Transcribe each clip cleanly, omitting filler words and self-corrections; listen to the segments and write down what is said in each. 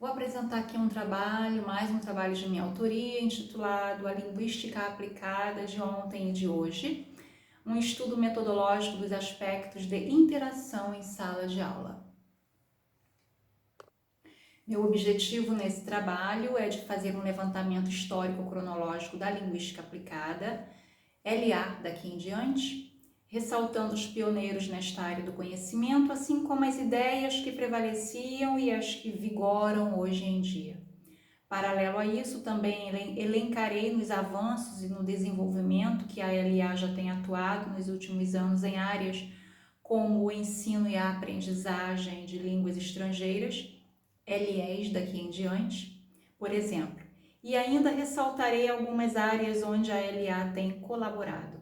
Vou apresentar aqui mais um trabalho de minha autoria, intitulado A Linguística Aplicada de Ontem e de Hoje, um estudo metodológico dos aspectos de interação em sala de aula. Meu objetivo nesse trabalho é de fazer um levantamento histórico-cronológico da linguística aplicada, LA daqui em diante, ressaltando os pioneiros nesta área do conhecimento, assim como as ideias que prevaleciam e as que vigoram hoje em dia. Paralelo a isso, também elencarei nos avanços e no desenvolvimento que a LA já tem atuado nos últimos anos em áreas como o ensino e a aprendizagem de línguas estrangeiras, LEs daqui em diante, por exemplo. E ainda ressaltarei algumas áreas onde a LA tem colaborado.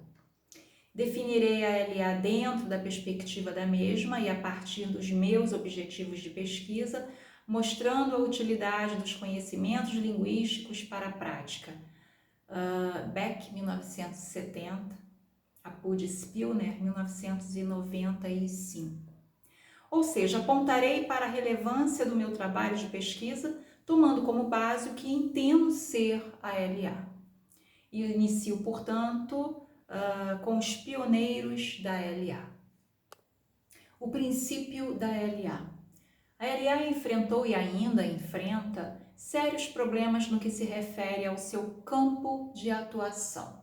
Definirei a LA dentro da perspectiva da mesma e a partir dos meus objetivos de pesquisa, mostrando a utilidade dos conhecimentos linguísticos para a prática. Beck, 1970, Apud Spillner, 1995. Ou seja, apontarei para a relevância do meu trabalho de pesquisa, tomando como base o que entendo ser a LA. E inicio, portanto, com os pioneiros da LA. O princípio da LA. A LA enfrentou e ainda enfrenta sérios problemas no que se refere ao seu campo de atuação.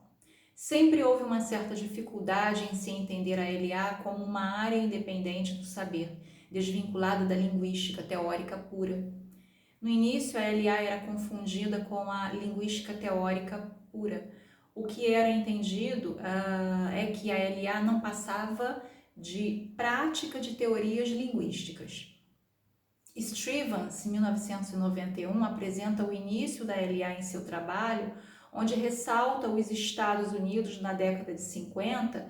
Sempre houve uma certa dificuldade em se entender a LA como uma área independente do saber, desvinculada da linguística teórica pura. No início, a LA era confundida com a linguística teórica pura. O que era entendido é que a LA não passava de prática de teorias linguísticas. Strivens, em 1991, apresenta o início da LA em seu trabalho, onde ressalta os Estados Unidos na década de 50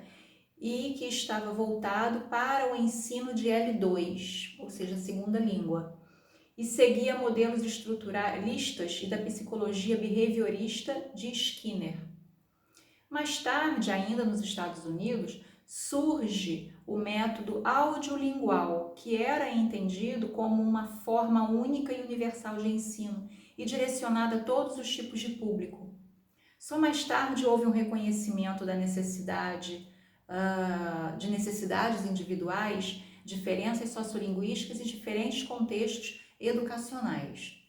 e que estava voltado para o ensino de L2, ou seja, segunda língua, e seguia modelos estruturalistas e da psicologia behaviorista de Skinner. Mais tarde, ainda nos Estados Unidos, surge o método audiolingual, que era entendido como uma forma única e universal de ensino e direcionada a todos os tipos de público. Só mais tarde houve um reconhecimento da necessidade de necessidades individuais, diferenças sociolinguísticas e diferentes contextos educacionais.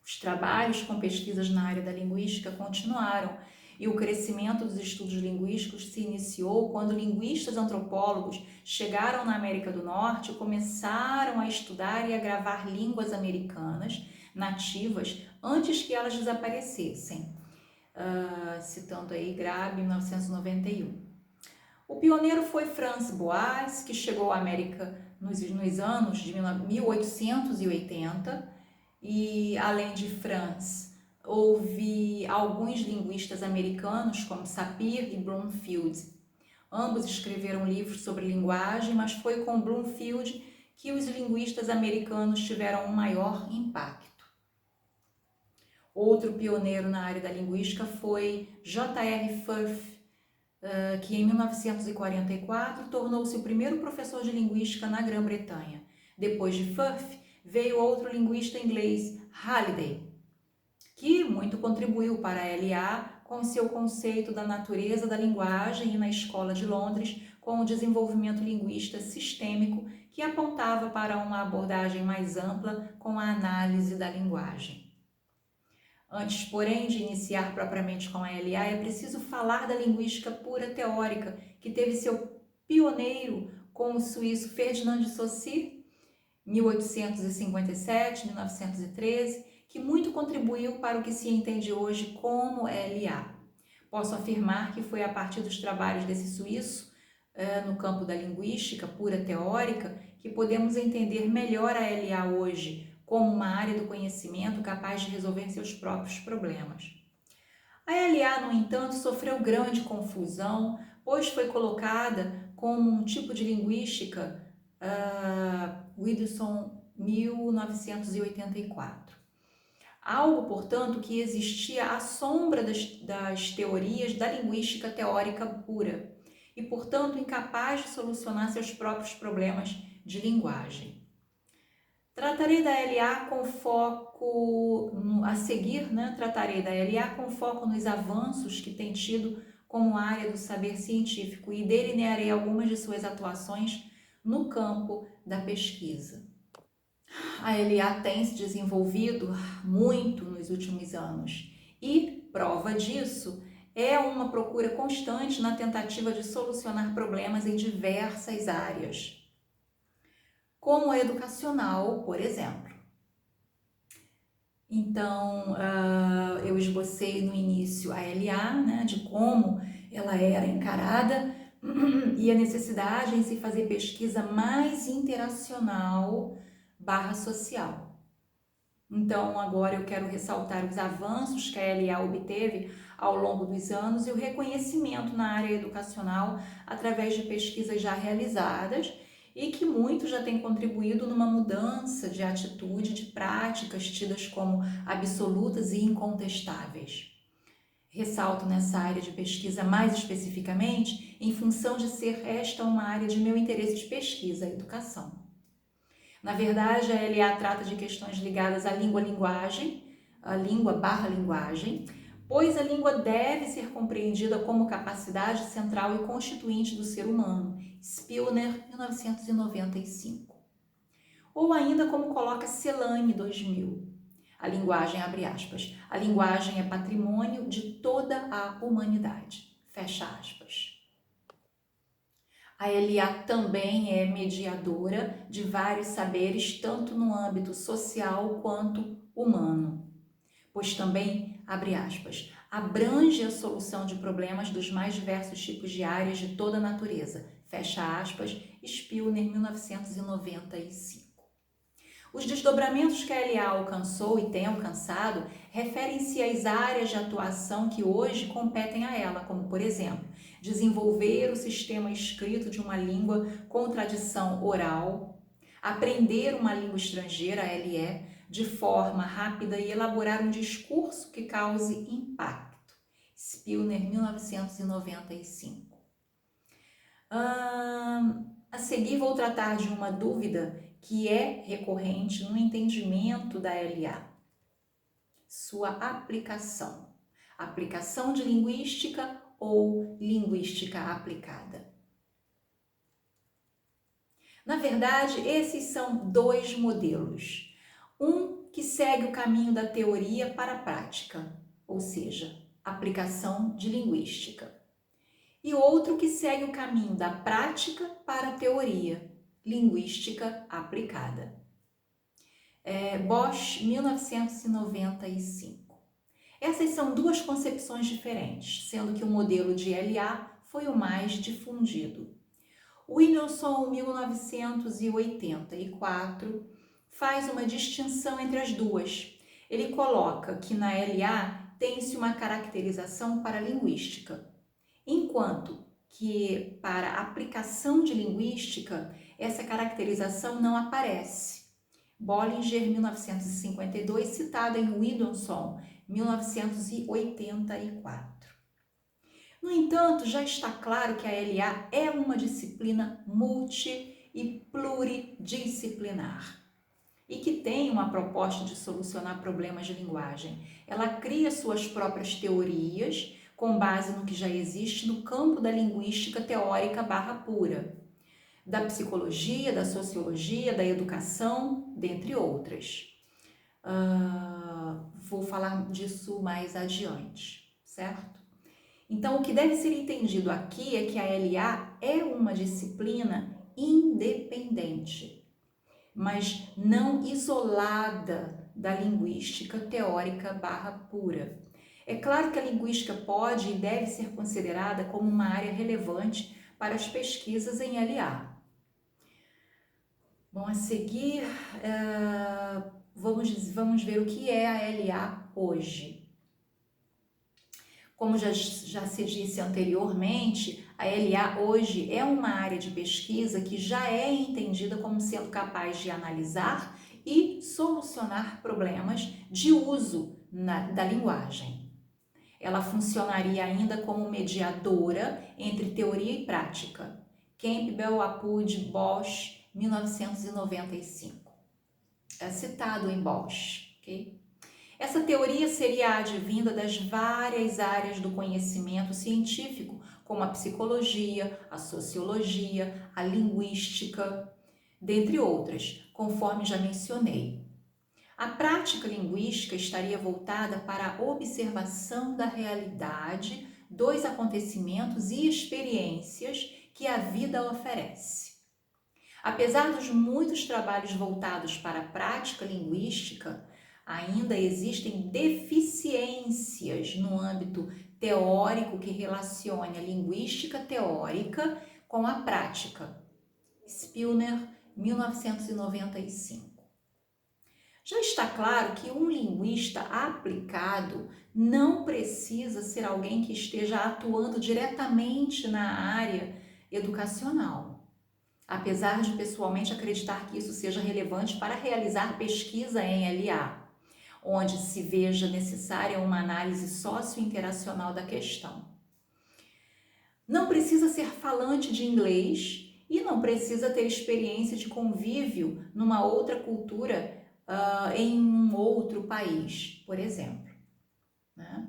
Os trabalhos com pesquisas na área da linguística continuaram e o crescimento dos estudos linguísticos se iniciou quando linguistas antropólogos chegaram na América do Norte e começaram a estudar e a gravar línguas americanas nativas antes que elas desaparecessem. Citando aí Grabe, 1991. O pioneiro foi Franz Boas, que chegou à América nos anos de 1880, e além de Franz, houve alguns linguistas americanos como Sapir e Bloomfield. Ambos escreveram livros sobre linguagem, mas foi com Bloomfield que os linguistas americanos tiveram um maior impacto. Outro pioneiro na área da linguística foi J.R. Firth, que em 1944 tornou-se o primeiro professor de linguística na Grã-Bretanha. Depois de Firth, veio outro linguista inglês, Halliday, que muito contribuiu para a LA com seu conceito da natureza da linguagem e na Escola de Londres com o desenvolvimento linguista sistêmico que apontava para uma abordagem mais ampla com a análise da linguagem. Antes, porém, de iniciar propriamente com a LA, é preciso falar da linguística pura teórica, que teve seu pioneiro com o suíço Ferdinand de Saussure, 1857-1913, que muito contribuiu para o que se entende hoje como LA. Posso afirmar que foi a partir dos trabalhos desse suíço, no campo da linguística pura teórica, que podemos entender melhor a LA hoje, como uma área do conhecimento capaz de resolver seus próprios problemas. A LA, no entanto, sofreu grande confusão, pois foi colocada como um tipo de linguística Wilson, 1984. Algo, portanto, que existia à sombra das teorias da linguística teórica pura e, portanto, incapaz de solucionar seus próprios problemas de linguagem. Tratarei da LA com foco a seguir, tratarei da LA com foco nos avanços que tem tido como área do saber científico e delinearei algumas de suas atuações no campo da pesquisa. A LA tem se desenvolvido muito nos últimos anos e prova disso é uma procura constante na tentativa de solucionar problemas em diversas áreas, como a educacional, por exemplo. Então, eu esbocei no início a LA, de como ela era encarada e a necessidade em se fazer pesquisa mais interacional / social. Então, agora eu quero ressaltar os avanços que a LA obteve ao longo dos anos e o reconhecimento na área educacional através de pesquisas já realizadas e que muito já tem contribuído numa mudança de atitude, de práticas tidas como absolutas e incontestáveis. Ressalto nessa área de pesquisa mais especificamente em função de ser esta uma área de meu interesse de pesquisa, a educação. Na verdade, a LA trata de questões ligadas à língua-linguagem, a língua/linguagem, pois a língua deve ser compreendida como capacidade central e constituinte do ser humano, Spillner, 1995. Ou ainda como coloca Celane, 2000, a linguagem, abre aspas, a linguagem é patrimônio de toda a humanidade, fecha aspas. A LA também é mediadora de vários saberes, tanto no âmbito social quanto humano, pois também, abre aspas, abrange a solução de problemas dos mais diversos tipos de áreas de toda a natureza, fecha aspas, Spillner, 1995. Os desdobramentos que a LA alcançou e tem alcançado referem-se às áreas de atuação que hoje competem a ela, como, por exemplo, desenvolver o sistema escrito de uma língua com tradição oral, aprender uma língua estrangeira, LE, de forma rápida e elaborar um discurso que cause impacto. Spillner, 1995. A seguir vou tratar de uma dúvida que é recorrente no entendimento da LA. Sua aplicação. Aplicação de linguística ou linguística aplicada. Na verdade, esses são dois modelos. Um que segue o caminho da teoria para a prática, ou seja, aplicação de linguística. E outro que segue o caminho da prática para a teoria, linguística aplicada. Bosch, 1995. Essas são duas concepções diferentes, sendo que o modelo de LA foi o mais difundido. O Williamson, 1984, faz uma distinção entre as duas. Ele coloca que na LA tem-se uma caracterização paralinguística, enquanto que para a aplicação de linguística, essa caracterização não aparece. Bollinger, 1952, citada em Williamson, 1984. No entanto, já está claro que a LA é uma disciplina multi- e pluridisciplinar e que tem uma proposta de solucionar problemas de linguagem. Ela cria suas próprias teorias com base no que já existe no campo da linguística teórica / pura, da psicologia, da sociologia, da educação, dentre outras. Vou falar disso mais adiante, certo? Então, o que deve ser entendido aqui é que a LA é uma disciplina independente, mas não isolada da linguística teórica / pura. É claro que a linguística pode e deve ser considerada como uma área relevante para as pesquisas em LA. Bom, a seguir, vamos ver o que é a LA hoje. Como já se disse anteriormente, a LA hoje é uma área de pesquisa que já é entendida como sendo capaz de analisar e solucionar problemas de uso da linguagem. Ela funcionaria ainda como mediadora entre teoria e prática. Campbell, Apud, Bosch, 1995. citado em Bosch. Okay? Essa teoria seria advinda das várias áreas do conhecimento científico, como a psicologia, a sociologia, a linguística, dentre outras, conforme já mencionei. A prática linguística estaria voltada para a observação da realidade, dos acontecimentos e experiências que a vida oferece. Apesar dos muitos trabalhos voltados para a prática linguística, ainda existem deficiências no âmbito teórico que relacione a linguística teórica com a prática. Spillner, 1995. Já está claro que um linguista aplicado não precisa ser alguém que esteja atuando diretamente na área educacional. Apesar de pessoalmente acreditar que isso seja relevante para realizar pesquisa em LA, onde se veja necessária uma análise sociointeracional da questão. Não precisa ser falante de inglês e não precisa ter experiência de convívio numa outra cultura em um outro país, por exemplo. Né?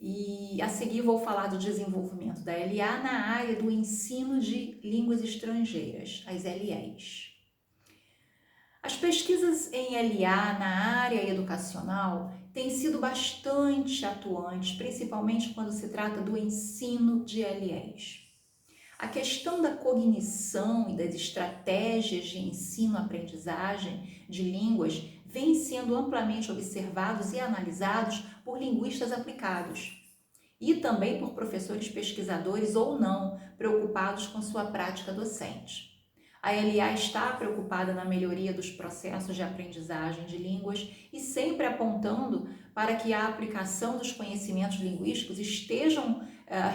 E a seguir vou falar do desenvolvimento da LA na área do ensino de línguas estrangeiras, as LEs. As pesquisas em LA na área educacional têm sido bastante atuantes, principalmente quando se trata do ensino de LEs. A questão da cognição e das estratégias de ensino-aprendizagem de línguas vem sendo amplamente observados e analisados por linguistas aplicados e também por professores pesquisadores ou não preocupados com sua prática docente. A LA está preocupada na melhoria dos processos de aprendizagem de línguas e sempre apontando para que a aplicação dos conhecimentos linguísticos estejam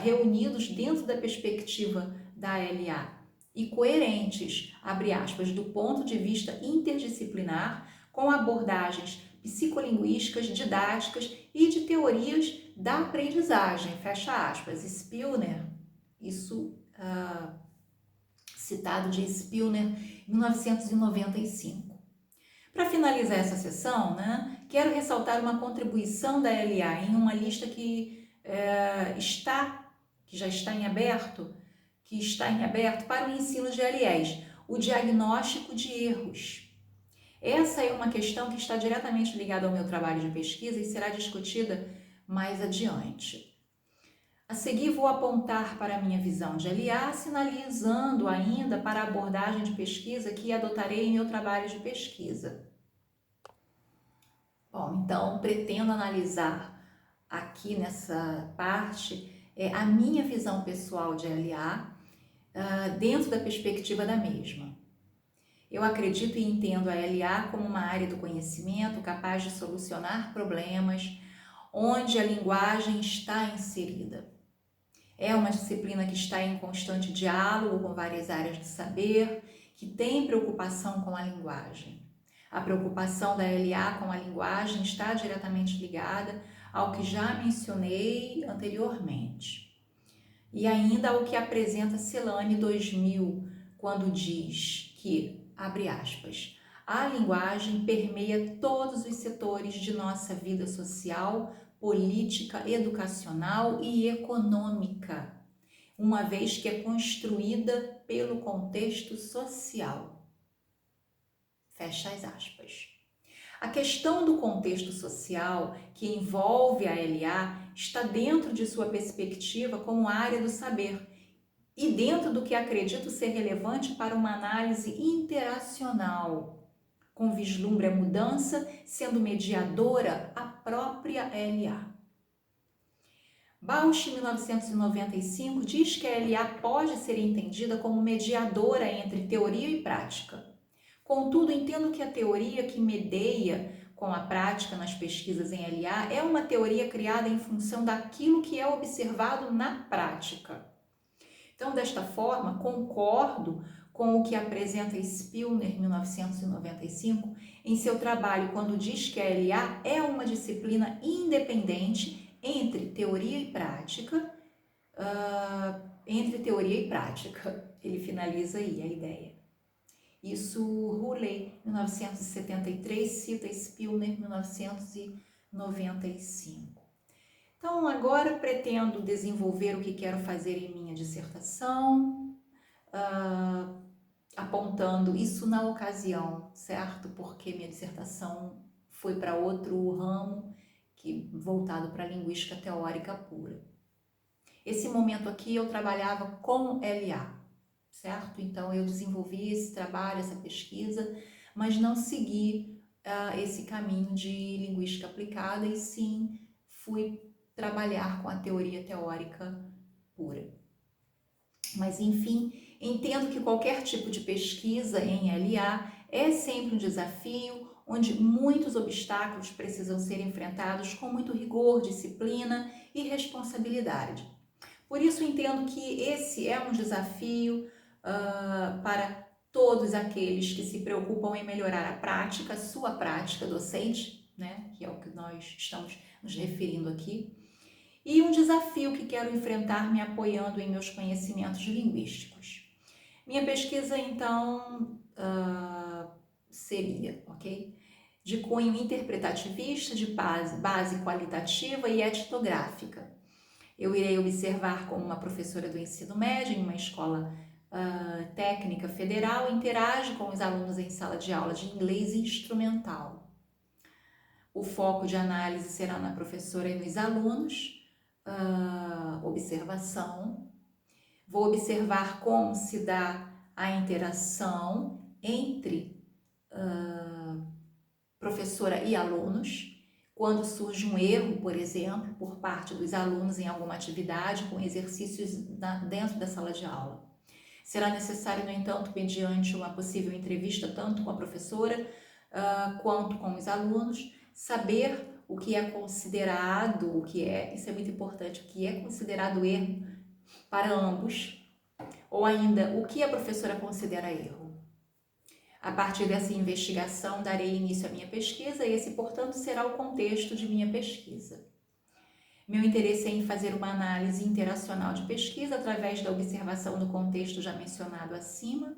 reunidos dentro da perspectiva da LA e coerentes, abre aspas, do ponto de vista interdisciplinar, com abordagens psicolinguísticas, didáticas e de teorias da aprendizagem, fecha aspas. Spillner, isso citado de Spillner, 1995. Para finalizar essa sessão, quero ressaltar uma contribuição da LA em uma lista que já está em aberto, para o ensino de LEs, o diagnóstico de erros. Essa é uma questão que está diretamente ligada ao meu trabalho de pesquisa e será discutida mais adiante. A seguir, vou apontar para a minha visão de LA, sinalizando ainda para a abordagem de pesquisa que adotarei em meu trabalho de pesquisa. Bom, então, pretendo analisar aqui nessa parte a minha visão pessoal de LA dentro da perspectiva da mesma. Eu acredito e entendo a LA como uma área do conhecimento capaz de solucionar problemas onde a linguagem está inserida. É uma disciplina que está em constante diálogo com várias áreas de saber, que tem preocupação com a linguagem. A preocupação da LA com a linguagem está diretamente ligada ao que já mencionei anteriormente. E ainda ao que apresenta Celane 2000, quando diz que, abre aspas, a linguagem permeia todos os setores de nossa vida social, política, educacional e econômica, uma vez que é construída pelo contexto social. Fecha as aspas. A questão do contexto social que envolve a LA está dentro de sua perspectiva como área do saber e dentro do que acredito ser relevante para uma análise interacional, com vislumbre à mudança, sendo mediadora a própria LA. Bausch, 1995, diz que a LA pode ser entendida como mediadora entre teoria e prática. Contudo, entendo que a teoria que medeia com a prática nas pesquisas em LA é uma teoria criada em função daquilo que é observado na prática. Então, desta forma, concordo com o que apresenta Spillner, 1995, em seu trabalho, quando diz que a LA é uma disciplina independente entre teoria e prática. Ele finaliza aí a ideia. Isso Roulet, 1973, cita Spillner, 1995. Então, agora pretendo desenvolver o que quero fazer em minha dissertação, apontando isso na ocasião, certo? Porque minha dissertação foi para outro ramo, voltado para a linguística teórica pura. Esse momento aqui eu trabalhava com LA, certo? Então eu desenvolvi esse trabalho, essa pesquisa, mas não segui esse caminho de linguística aplicada e sim fui trabalhar com a teoria teórica pura. Mas enfim, entendo que qualquer tipo de pesquisa em LA é sempre um desafio, onde muitos obstáculos precisam ser enfrentados com muito rigor, disciplina e responsabilidade. Por isso entendo que esse é um desafio para todos aqueles que se preocupam em melhorar a prática, sua prática docente, né, que é o que nós estamos nos referindo aqui, e um desafio que quero enfrentar me apoiando em meus conhecimentos linguísticos. Minha pesquisa, então, seria, ok? De cunho interpretativista, de base qualitativa e etnográfica. Eu irei observar como uma professora do ensino médio em uma escola técnica federal interage com os alunos em sala de aula de inglês instrumental. O foco de análise será na professora e nos alunos, observação. Vou observar como se dá a interação entre professora e alunos, quando surge um erro, por exemplo, por parte dos alunos em alguma atividade com exercícios dentro da sala de aula. Será necessário, no entanto, mediante uma possível entrevista tanto com a professora quanto com os alunos, saber o que é considerado, isso é muito importante, o que é considerado erro para ambos, ou ainda o que a professora considera erro. A partir dessa investigação, darei início à minha pesquisa e esse, portanto, será o contexto de minha pesquisa. Meu interesse é em fazer uma análise interacional de pesquisa através da observação do contexto já mencionado acima.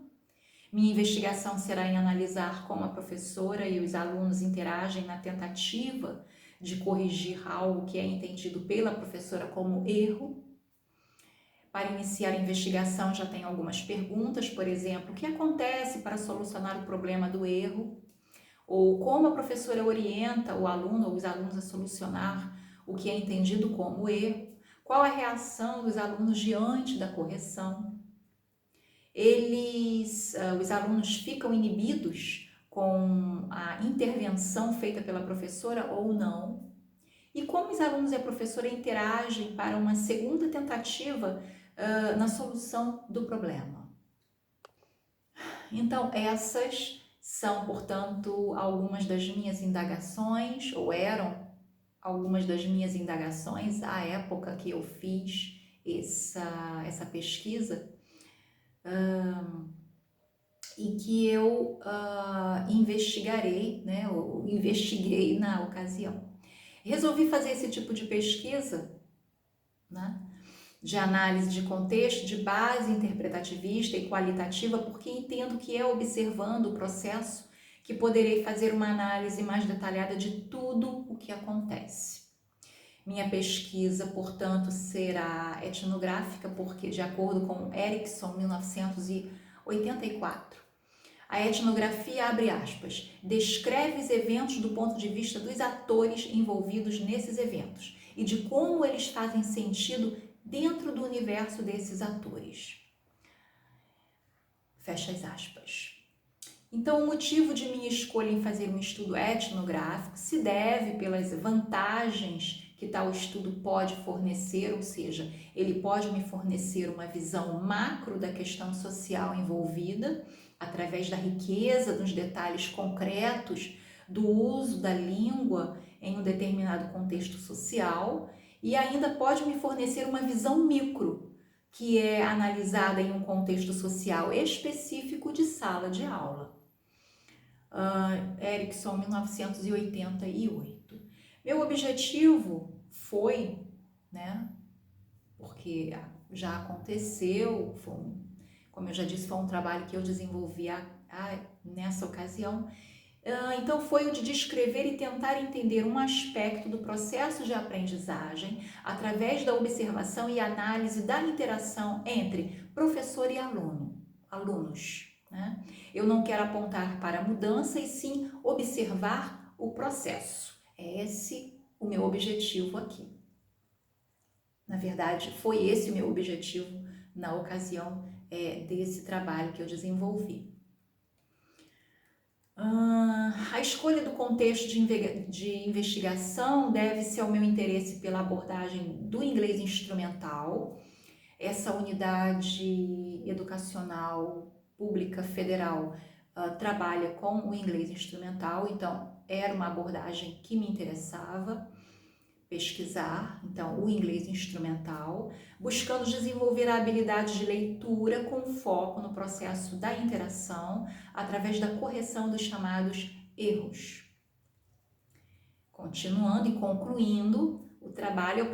Minha investigação será em analisar como a professora e os alunos interagem na tentativa de corrigir algo que é entendido pela professora como erro. Para iniciar a investigação já tenho algumas perguntas, por exemplo, o que acontece para solucionar o problema do erro? Ou como a professora orienta o aluno ou os alunos a solucionar o que é entendido como erro? Qual a reação dos alunos diante da correção? Os alunos ficam inibidos com a intervenção feita pela professora ou não? E como os alunos e a professora interagem para uma segunda tentativa na solução do problema? Então, essas são, portanto, algumas das minhas indagações, ou eram algumas das minhas indagações à época que eu fiz essa pesquisa, e que eu investigarei, né, ou investiguei na ocasião. Resolvi fazer esse tipo de pesquisa, né, de análise de contexto, de base interpretativista e qualitativa, porque entendo que é observando o processo que poderei fazer uma análise mais detalhada de tudo o que acontece. Minha pesquisa, portanto, será etnográfica, porque, de acordo com Erickson, 1984, a etnografia, abre aspas, descreve os eventos do ponto de vista dos atores envolvidos nesses eventos e de como eles fazem sentido dentro do universo desses atores. Fecha as aspas. Então, o motivo de minha escolha em fazer um estudo etnográfico se deve pelas vantagens que tal estudo pode fornecer, ou seja, ele pode me fornecer uma visão macro da questão social envolvida, através da riqueza dos detalhes concretos do uso da língua em um determinado contexto social, e ainda pode me fornecer uma visão micro, que é analisada em um contexto social específico de sala de aula. Erickson, 1988. Meu objetivo foi, né, porque já aconteceu, como eu já disse, foi um trabalho que eu desenvolvi nessa ocasião. Então, foi o de descrever e tentar entender um aspecto do processo de aprendizagem através da observação e análise da interação entre professor e alunos, né? Eu não quero apontar para a mudança, e sim observar o processo. É esse o meu objetivo aqui. Na verdade, foi esse o meu objetivo na ocasião desse trabalho que eu desenvolvi. A escolha do contexto de investigação deve-se ao meu interesse pela abordagem do inglês instrumental. Essa unidade educacional pública federal trabalha com o inglês instrumental, então era uma abordagem que me interessava pesquisar, então o inglês instrumental, buscando desenvolver a habilidade de leitura com foco no processo da interação através da correção dos chamados erros. Continuando e concluindo o trabalho, eu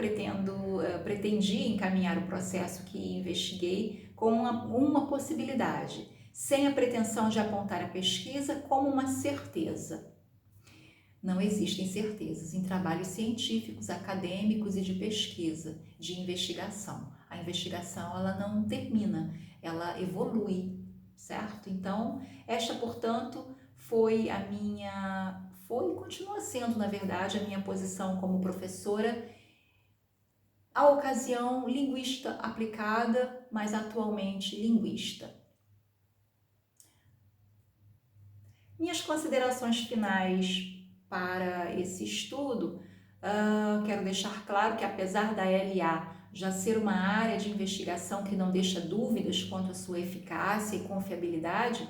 pretendi encaminhar o processo que investiguei com uma possibilidade, sem a pretensão de apontar a pesquisa como uma certeza. Não existem certezas em trabalhos científicos, acadêmicos e de pesquisa, de investigação. A investigação, ela não termina, ela evolui, certo? Então, esta, portanto, foi e continua sendo, na verdade, a minha posição como professora, à ocasião linguista aplicada, mas atualmente linguista. Minhas considerações finais para esse estudo, quero deixar claro que, apesar da LA já ser uma área de investigação que não deixa dúvidas quanto à sua eficácia e confiabilidade,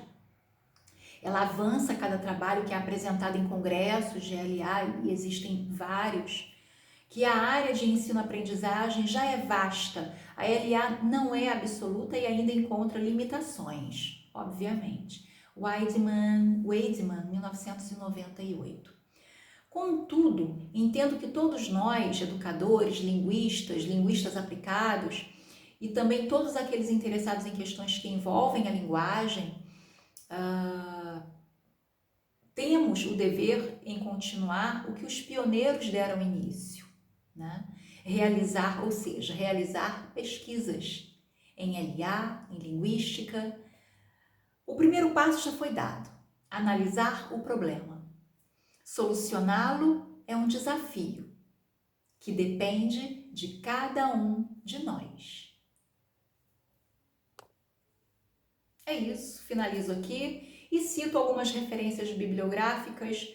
ela avança a cada trabalho que é apresentado em congressos de LA, e existem vários, que a área de ensino-aprendizagem já é vasta. A LA não é absoluta e ainda encontra limitações, obviamente. Weidman, 1998. Contudo, entendo que todos nós, educadores, linguistas aplicados, e também todos aqueles interessados em questões que envolvem a linguagem, temos o dever em continuar o que os pioneiros deram início, né? Realizar pesquisas em LA, em linguística. O primeiro passo já foi dado: analisar o problema. Solucioná-lo é um desafio que depende de cada um de nós. É isso, finalizo aqui e cito algumas referências bibliográficas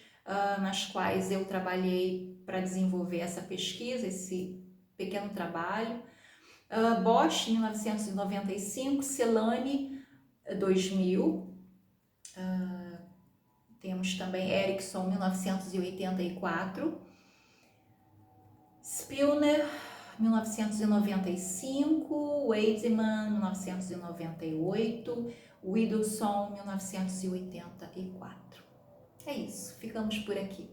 nas quais eu trabalhei para desenvolver essa pesquisa, esse pequeno trabalho. Bosch, 1995, Celani, 2000. Temos também Erickson, 1984, Spillner, 1995, Weidman, 1998, Widowson, 1984. É isso, ficamos por aqui.